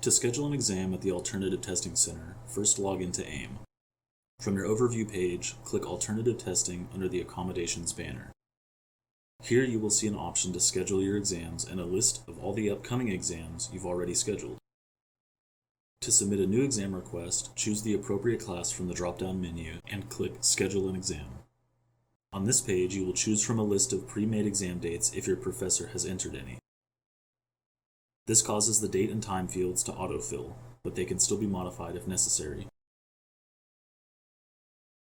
To schedule an exam at the Alternative Testing Center, first log into AIM. From your overview page, click Alternative Testing under the Accommodations banner. Here you will see an option to schedule your exams and a list of all the upcoming exams you've already scheduled. To submit a new exam request, choose the appropriate class from the drop-down menu and click Schedule an Exam. On this page, you will choose from a list of pre-made exam dates if your professor has entered any. This causes the date and time fields to autofill, but they can still be modified if necessary.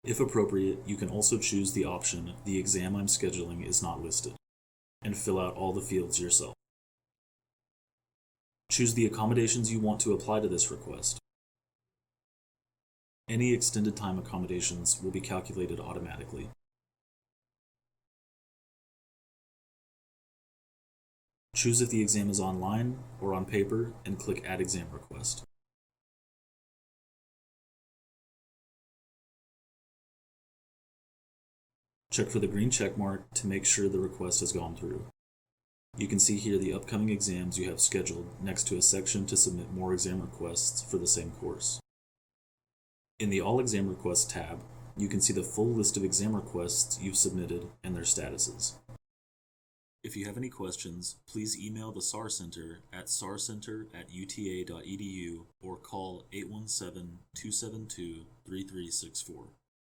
If appropriate, you can also choose the option "The exam I'm scheduling is not listed" and fill out all the fields yourself. Choose the accommodations you want to apply to this request. Any extended time accommodations will be calculated automatically. Choose if the exam is online or on paper and click Add Exam Request. Check for the green check mark to make sure the request has gone through. You can see here the upcoming exams you have scheduled next to a section to submit more exam requests for the same course. In the All Exam Requests tab, you can see the full list of exam requests you've submitted and their statuses. If you have any questions, please email the SAR Center at sarcenter@uta.edu or call 817-272-3364.